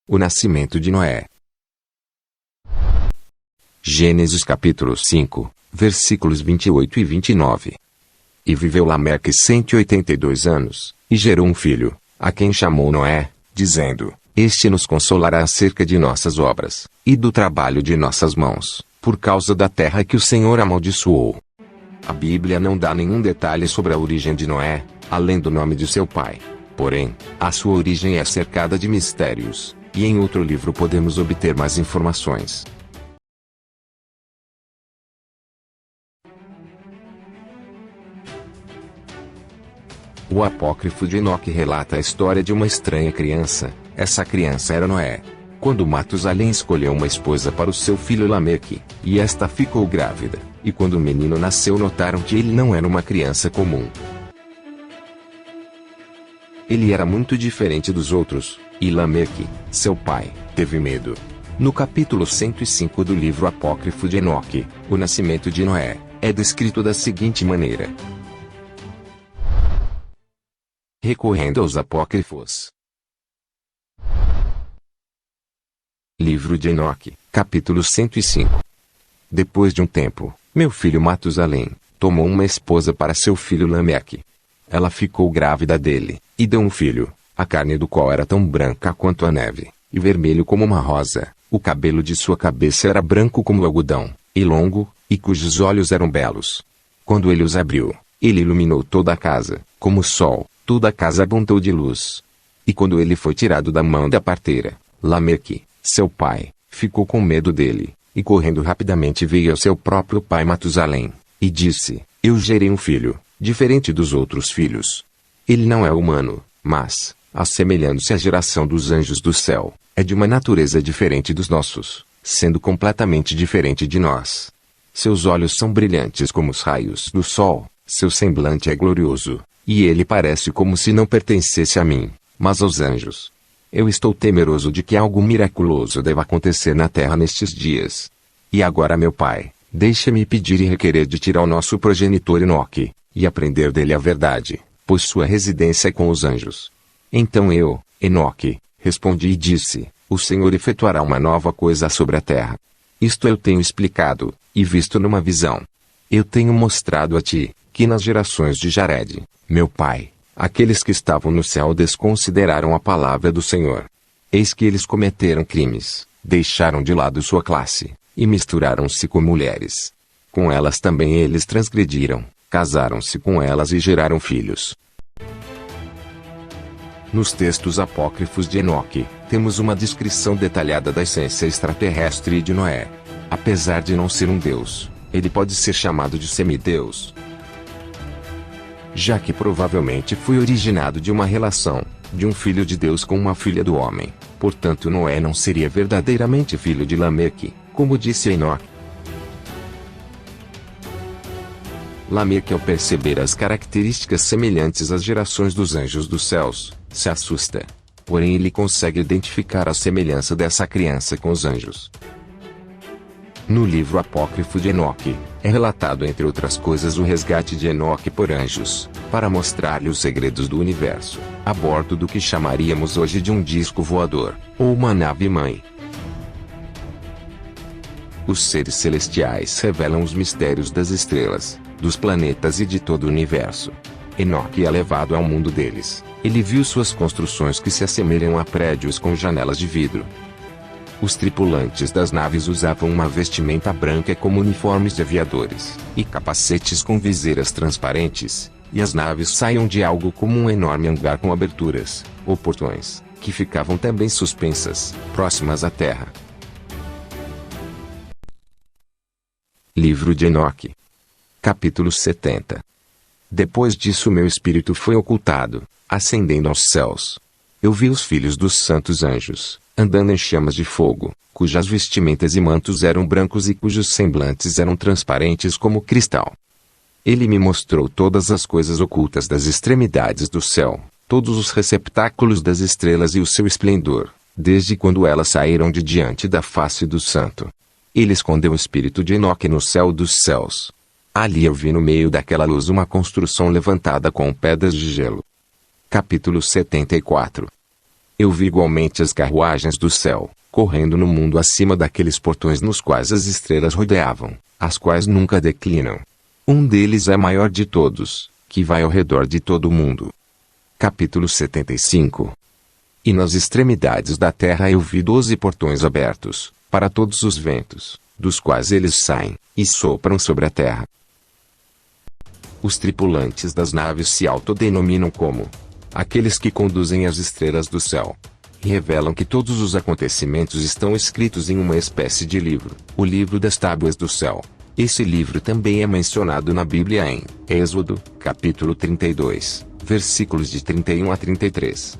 O nascimento de Noé. Gênesis capítulo 5, versículos 28 e 29. E viveu Lameque 182 anos, e gerou um filho, a quem chamou Noé, dizendo: Este nos consolará acerca de nossas obras, e do trabalho de nossas mãos, por causa da terra que o Senhor amaldiçoou. A Bíblia não dá nenhum detalhe sobre a origem de Noé, além do nome de seu pai. Porém, a sua origem é cercada de mistérios, e em outro livro podemos obter mais informações. O apócrifo de Enoque relata a história de uma estranha criança. Essa criança era Noé. Quando Matusalém escolheu uma esposa para o seu filho Lameque, e esta ficou grávida, e quando o menino nasceu notaram que ele não era uma criança comum. Ele era muito diferente dos outros, e Lameque, seu pai, teve medo. No capítulo 105 do livro apócrifo de Enoque, o nascimento de Noé é descrito da seguinte maneira. Recorrendo aos apócrifos. Livro de Enoque, capítulo 105. Depois de um tempo, meu filho Matusalém tomou uma esposa para seu filho Lameque. Ela ficou grávida dele, e deu um filho, a carne do qual era tão branca quanto a neve, e vermelho como uma rosa. O cabelo de sua cabeça era branco como algodão, e longo, e cujos olhos eram belos. Quando ele os abriu, ele iluminou toda a casa, como o sol. Toda a casa abundou de luz. E quando ele foi tirado da mão da parteira, Lameque, seu pai, ficou com medo dele, e correndo rapidamente veio ao seu próprio pai Matusalém, e disse: Eu gerei um filho, diferente dos outros filhos. Ele não é humano, mas, assemelhando-se à geração dos anjos do céu, é de uma natureza diferente dos nossos, sendo completamente diferente de nós. Seus olhos são brilhantes como os raios do sol, seu semblante é glorioso. E ele parece como se não pertencesse a mim, mas aos anjos. Eu estou temeroso de que algo miraculoso deva acontecer na terra nestes dias. E agora, meu pai, deixa-me pedir e requerer de ti ao nosso progenitor Enoque, e aprender dele a verdade, pois sua residência é com os anjos. Então eu, Enoque, respondi e disse: O Senhor efetuará uma nova coisa sobre a terra. Isto eu tenho explicado, e visto numa visão. Eu tenho mostrado a ti, que nas gerações de Jared, meu pai, aqueles que estavam no céu desconsideraram a palavra do Senhor. Eis que eles cometeram crimes, deixaram de lado sua classe, e misturaram-se com mulheres. Com elas também eles transgrediram, casaram-se com elas e geraram filhos. Nos textos apócrifos de Enoque, temos uma descrição detalhada da essência extraterrestre de Noé. Apesar de não ser um deus, ele pode ser chamado de semideus, já que provavelmente foi originado de uma relação, de um filho de Deus com uma filha do homem. Portanto, Noé não seria verdadeiramente filho de Lameque, como disse Enoque. Lameque, ao perceber as características semelhantes às gerações dos anjos dos céus, se assusta. Porém, ele consegue identificar a semelhança dessa criança com os anjos. No livro apócrifo de Enoque, é relatado entre outras coisas o resgate de Enoque por anjos, para mostrar-lhe os segredos do universo, a bordo do que chamaríamos hoje de um disco voador, ou uma nave-mãe. Os seres celestiais revelam os mistérios das estrelas, dos planetas e de todo o universo. Enoque é levado ao mundo deles. Ele viu suas construções que se assemelham a prédios com janelas de vidro. Os tripulantes das naves usavam uma vestimenta branca como uniformes de aviadores, e capacetes com viseiras transparentes, e as naves saíam de algo como um enorme hangar com aberturas, ou portões, que ficavam também suspensas, próximas à terra. Livro de Enoque. Capítulo 70. Depois disso meu espírito foi ocultado, ascendendo aos céus. Eu vi os filhos dos santos anjos, andando em chamas de fogo, cujas vestimentas e mantos eram brancos e cujos semblantes eram transparentes como cristal. Ele me mostrou todas as coisas ocultas das extremidades do céu, todos os receptáculos das estrelas e o seu esplendor, desde quando elas saíram de diante da face do santo. Ele escondeu o espírito de Enoque no céu dos céus. Ali eu vi no meio daquela luz uma construção levantada com pedras de gelo. Capítulo 74. Eu vi igualmente as carruagens do céu, correndo no mundo acima daqueles portões nos quais as estrelas rodeavam, as quais nunca declinam. Um deles é maior de todos, que vai ao redor de todo o mundo. Capítulo 75. E nas extremidades da terra eu vi 12 portões abertos, para todos os ventos, dos quais eles saem, e sopram sobre a terra. Os tripulantes das naves se autodenominam como aqueles que conduzem as estrelas do céu. E revelam que todos os acontecimentos estão escritos em uma espécie de livro, o livro das tábuas do céu. Esse livro também é mencionado na Bíblia em Êxodo, capítulo 32, versículos de 31 a 33.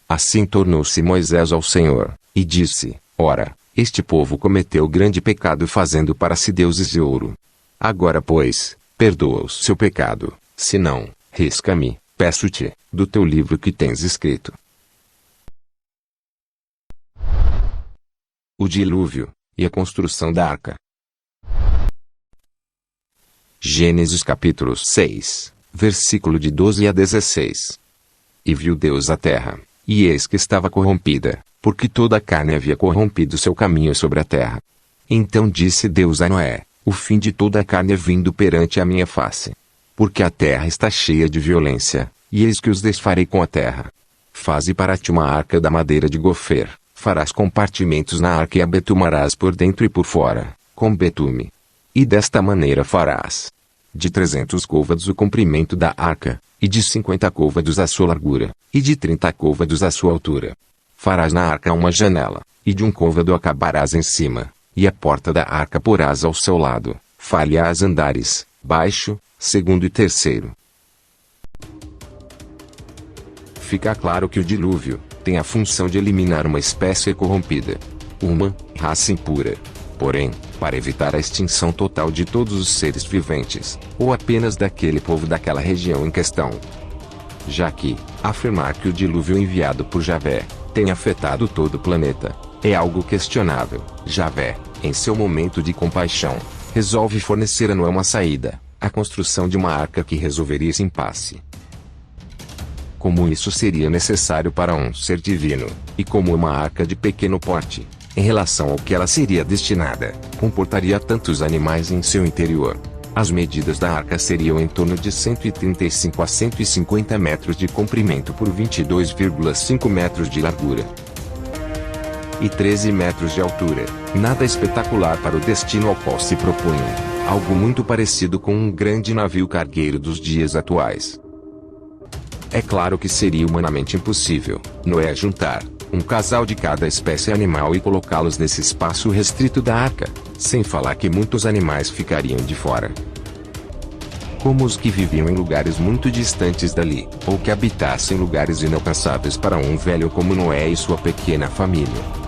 Assim tornou-se Moisés ao Senhor, e disse: Ora, este povo cometeu grande pecado fazendo para si deuses de ouro. Agora pois, perdoa o seu pecado, se não, risca-me, peço-te, do teu livro que tens escrito. O dilúvio, e a construção da arca. Gênesis capítulo 6, versículo de 12 a 16. E viu Deus a terra, e eis que estava corrompida, porque toda a carne havia corrompido seu caminho sobre a terra. Então disse Deus a Noé: o fim de toda a carne é vindo perante a minha face. Porque a terra está cheia de violência, e eis que os desfarei com a terra. Faze para ti uma arca da madeira de gofer, farás compartimentos na arca e a betumarás por dentro e por fora, com betume. E desta maneira farás: de 300 côvados o comprimento da arca, e de 50 côvados a sua largura, e de 30 côvados a sua altura. Farás na arca uma janela, e de um côvado acabarás em cima, e a porta da arca porás ao seu lado, falhas andares, baixo, segundo e terceiro. Fica claro que o dilúvio tem a função de eliminar uma espécie corrompida, uma raça impura. Porém, para evitar a extinção total de todos os seres viventes, ou apenas daquele povo daquela região em questão. Já que, afirmar que o dilúvio enviado por Javé tem afetado todo o planeta, é algo questionável. Javé, em seu momento de compaixão, resolve fornecer a Noé uma saída, a construção de uma arca que resolveria esse impasse. Como isso seria necessário para um ser divino, e como uma arca de pequeno porte, em relação ao que ela seria destinada, comportaria tantos animais em seu interior. As medidas da arca seriam em torno de 135 a 150 metros de comprimento por 22,5 metros de largura e 13 metros de altura. Nada espetacular para o destino ao qual se propunha. Algo muito parecido com um grande navio cargueiro dos dias atuais. É claro que seria humanamente impossível Noé juntar um casal de cada espécie animal e colocá-los nesse espaço restrito da arca, sem falar que muitos animais ficariam de fora. Como os que viviam em lugares muito distantes dali, ou que habitassem lugares inalcançáveis para um velho como Noé e sua pequena família.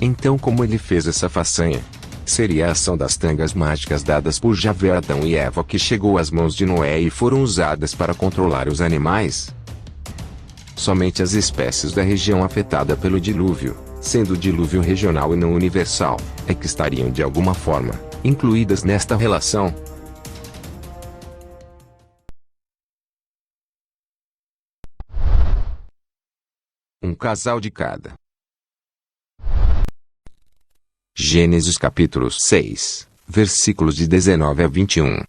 Então como ele fez essa façanha? Seria a ação das tangas mágicas dadas por Javé a Adão e Eva que chegou às mãos de Noé e foram usadas para controlar os animais? Somente as espécies da região afetada pelo dilúvio, sendo o dilúvio regional e não universal, é que estariam de alguma forma incluídas nesta relação. Um casal de cada. Gênesis capítulo 6, versículos de 19 a 21.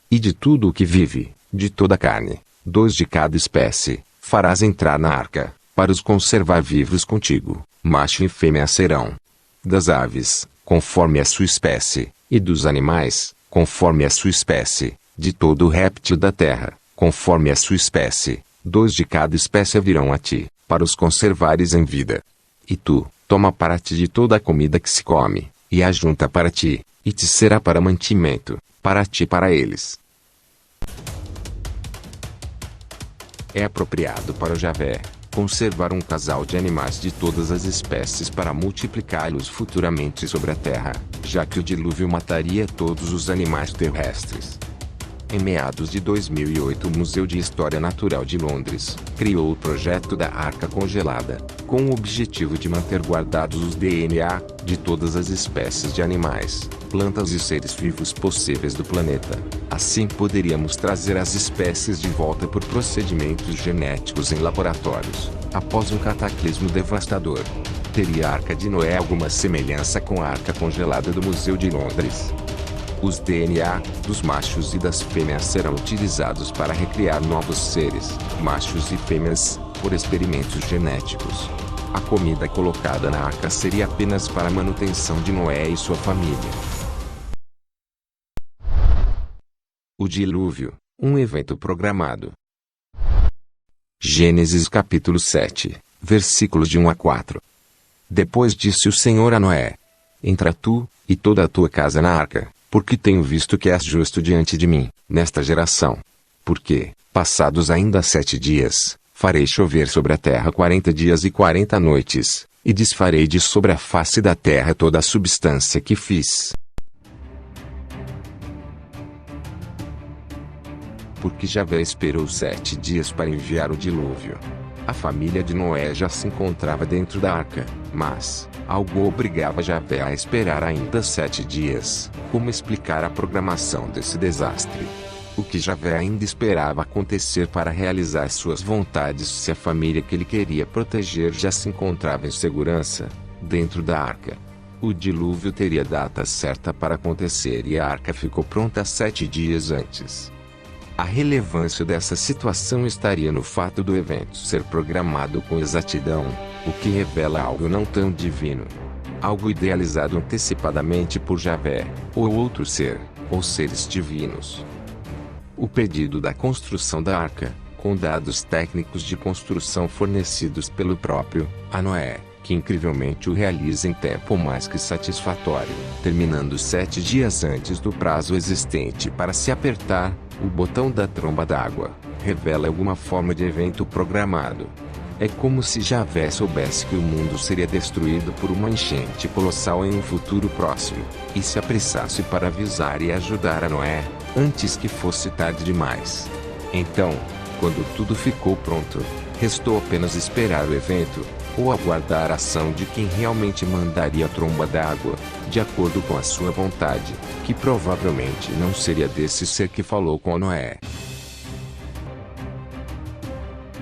E de tudo o que vive, de toda a carne, 2 de cada espécie, farás entrar na arca, para os conservar vivos contigo, macho e fêmea serão. Das aves, conforme a sua espécie, e dos animais, conforme a sua espécie, de todo o réptil da terra, conforme a sua espécie, 2 de cada espécie virão a ti, para os conservares em vida. E tu, toma para ti de toda a comida que se come, e ajunta para ti, e te será para mantimento, para ti e para eles. É apropriado para o Javé conservar um casal de animais de todas as espécies para multiplicá-los futuramente sobre a terra, já que o dilúvio mataria todos os animais terrestres. Em meados de 2008, o Museu de História Natural de Londres criou o projeto da Arca Congelada, com o objetivo de manter guardados os DNA de todas as espécies de animais, plantas e seres vivos possíveis do planeta. Assim poderíamos trazer as espécies de volta por procedimentos genéticos em laboratórios, após um cataclismo devastador. Teria a Arca de Noé alguma semelhança com a Arca Congelada do Museu de Londres? Os DNA dos machos e das fêmeas serão utilizados para recriar novos seres, machos e fêmeas, por experimentos genéticos. A comida colocada na arca seria apenas para a manutenção de Noé e sua família. O dilúvio, um evento programado. Gênesis capítulo 7, versículos de 1 a 4. Depois disse o Senhor a Noé: Entra tu, e toda a tua casa na arca, porque tenho visto que és justo diante de mim, nesta geração. Porque, passados ainda 7 dias, farei chover sobre a terra 40 dias e 40 noites, e desfarei de sobre a face da terra toda a substância que fiz. Porque Javé esperou 7 dias para enviar o dilúvio. A família de Noé já se encontrava dentro da arca, mas algo obrigava Javé a esperar ainda 7 dias. Como explicar a programação desse desastre? O que Javé ainda esperava acontecer para realizar suas vontades se a família que ele queria proteger já se encontrava em segurança, dentro da arca? O dilúvio teria data certa para acontecer e a arca ficou pronta 7 dias antes. A relevância dessa situação estaria no fato do evento ser programado com exatidão, o que revela algo não tão divino. Algo idealizado antecipadamente por Javé, ou outro ser, ou seres divinos. O pedido da construção da arca, com dados técnicos de construção fornecidos pelo próprio Noé, que incrivelmente o realiza em tempo mais que satisfatório, terminando 7 dias antes do prazo existente para se apertar o botão da tromba d'água, revela alguma forma de evento programado. É como se Javé soubesse que o mundo seria destruído por uma enchente colossal em um futuro próximo, e se apressasse para avisar e ajudar a Noé, antes que fosse tarde demais. Então, quando tudo ficou pronto, restou apenas esperar o evento, ou aguardar a ação de quem realmente mandaria a tromba d'água, de acordo com a sua vontade, que provavelmente não seria desse ser que falou com Noé.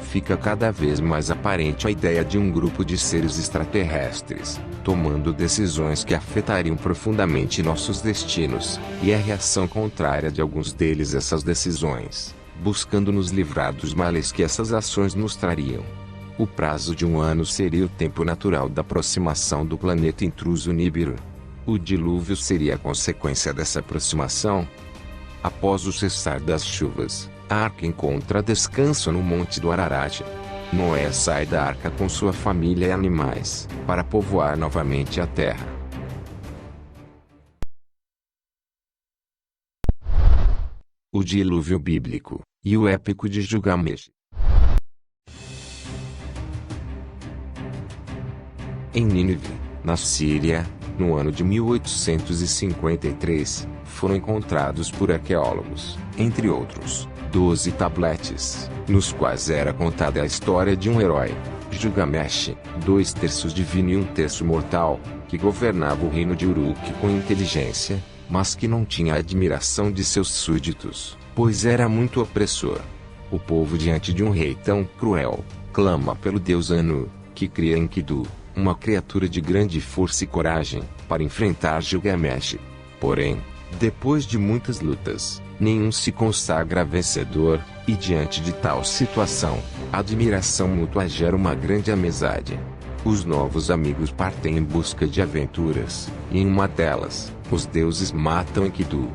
Fica cada vez mais aparente a ideia de um grupo de seres extraterrestres, tomando decisões que afetariam profundamente nossos destinos, e a reação contrária de alguns deles a essas decisões, buscando nos livrar dos males que essas ações nos trariam. O prazo de 1 ano seria o tempo natural da aproximação do planeta intruso Nibiru. O dilúvio seria a consequência dessa aproximação. Após o cessar das chuvas, a arca encontra descanso no Monte do Ararat. Noé sai da arca com sua família e animais, para povoar novamente a terra. O dilúvio bíblico, e o épico de Gilgamesh. Em Nínive, na Síria, no ano de 1853, foram encontrados por arqueólogos, entre outros, 12 tabletes, nos quais era contada a história de um herói, Gilgamesh, 2/3 divino e 1/3 mortal, que governava o reino de Uruk com inteligência, mas que não tinha a admiração de seus súditos, pois era muito opressor. O povo, diante de um rei tão cruel, clama pelo deus Anu, que cria Enkidu, uma criatura de grande força e coragem, para enfrentar Gilgamesh. Porém, depois de muitas lutas, nenhum se consagra vencedor, e diante de tal situação, a admiração mútua gera uma grande amizade. Os novos amigos partem em busca de aventuras, e em uma delas, os deuses matam Enkidu.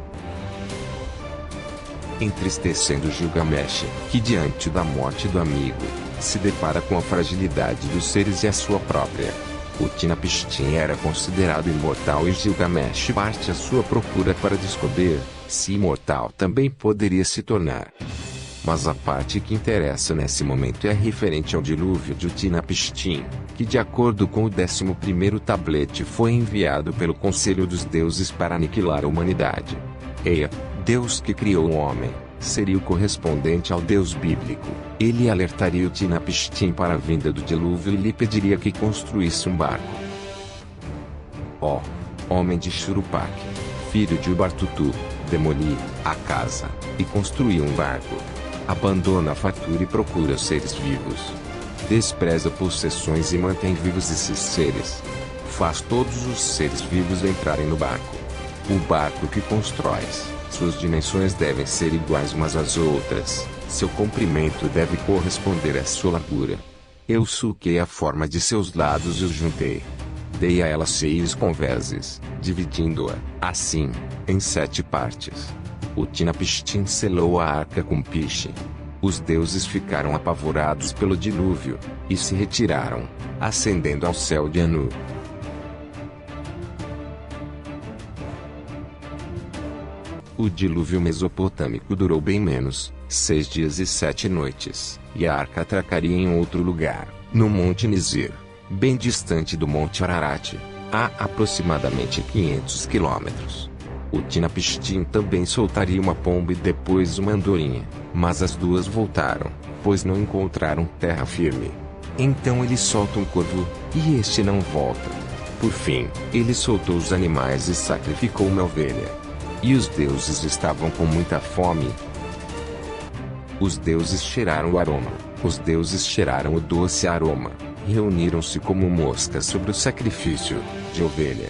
Entristecendo Gilgamesh, que diante da morte do amigo, se depara com a fragilidade dos seres e a sua própria. Utnapishtim era considerado imortal e Gilgamesh parte à sua procura para descobrir se imortal também poderia se tornar. Mas a parte que interessa nesse momento é referente ao dilúvio de Utnapishtim, que de acordo com o 11º tablete foi enviado pelo Conselho dos Deuses para aniquilar a humanidade. Ea, Deus que criou o homem seria o correspondente ao Deus bíblico. Ele alertaria Utnapishtim para a vinda do dilúvio e lhe pediria que construísse um barco. Ó, homem de Shuruppak, filho de Ubartutu, demoli a casa e construiu um barco. Abandona a fartura e procura seres vivos. Despreza possessões e mantém vivos esses seres. Faz todos os seres vivos entrarem no barco. O barco que constróis, suas dimensões devem ser iguais umas às outras, seu comprimento deve corresponder à sua largura. Eu sulquei a forma de seus lados e os juntei. Dei a ela seios conveses, dividindo-a, assim, em 7 partes. Utnapishtim selou a arca com piche. Os deuses ficaram apavorados pelo dilúvio, e se retiraram, ascendendo ao céu de Anu. O dilúvio mesopotâmico durou bem menos, 6 dias e 7 noites, e a arca atracaria em outro lugar, no Monte Nizir, bem distante do Monte Ararat, a aproximadamente 500 quilômetros. Utnapishtim também soltaria uma pomba e depois uma andorinha, mas as duas voltaram, pois não encontraram terra firme. Então ele solta um corvo, e este não volta. Por fim, ele soltou os animais e sacrificou uma ovelha. E os deuses estavam com muita fome. Os deuses cheiraram o aroma, os deuses cheiraram o doce aroma, e reuniram-se como moscas sobre o sacrifício de ovelha.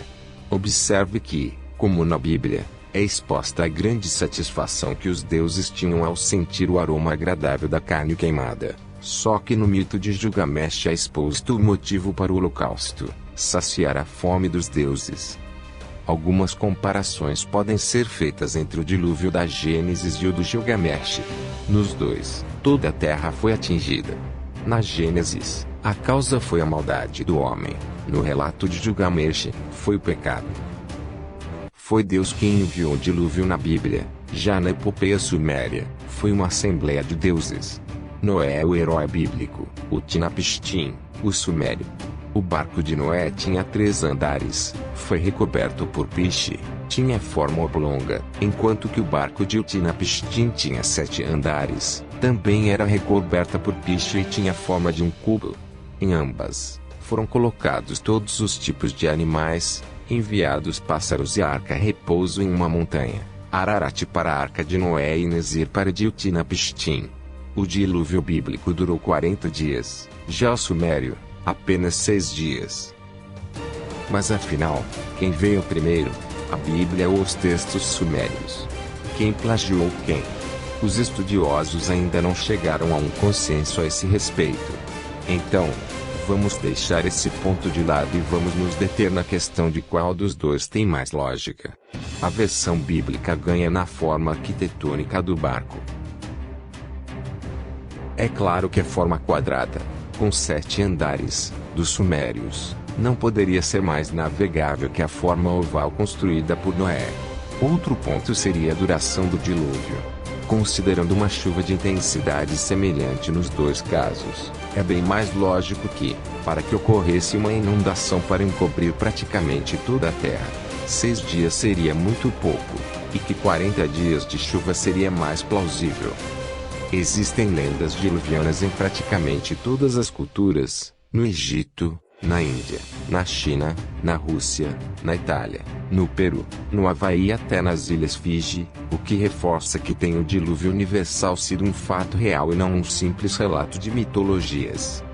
Observe que, como na Bíblia, é exposta a grande satisfação que os deuses tinham ao sentir o aroma agradável da carne queimada. Só que no mito de Gilgamesh é exposto o motivo para o holocausto, saciar a fome dos deuses. Algumas comparações podem ser feitas entre o dilúvio da Gênesis e o do Gilgamesh. Nos dois, toda a terra foi atingida. Na Gênesis, a causa foi a maldade do homem. No relato de Gilgamesh, foi o pecado. Foi Deus quem enviou o dilúvio na Bíblia. Já na epopeia suméria, foi uma assembleia de deuses. Noé é o herói bíblico, Utnapishtim, o sumério. O barco de Noé tinha 3 andares, foi recoberto por piche, tinha forma oblonga, enquanto que o barco de Utnapishtim tinha 7 andares, também era recoberta por piche e tinha forma de um cubo. Em ambas, foram colocados todos os tipos de animais, enviados pássaros e a arca repouso em uma montanha, Ararat para a arca de Noé e Nizir para de Utnapishtim. O dilúvio bíblico durou 40 dias, já o sumério, apenas 6 dias. Mas afinal, quem veio primeiro? A Bíblia ou os textos sumérios? Quem plagiou quem? Os estudiosos ainda não chegaram a um consenso a esse respeito. Então, vamos deixar esse ponto de lado e vamos nos deter na questão de qual dos dois tem mais lógica. A versão bíblica ganha na forma arquitetônica do barco. É claro que a forma quadrada, com 7 andares, dos sumérios, não poderia ser mais navegável que a forma oval construída por Noé. Outro ponto seria a duração do dilúvio. Considerando uma chuva de intensidade semelhante nos dois casos, é bem mais lógico que, para que ocorresse uma inundação para encobrir praticamente toda a terra, 6 dias seria muito pouco, e que 40 dias de chuva seria mais plausível. Existem lendas diluvianas em praticamente todas as culturas, no Egito, na Índia, na China, na Rússia, na Itália, no Peru, no Havaí e até nas Ilhas Fiji, o que reforça que tem o dilúvio universal sido um fato real e não um simples relato de mitologias.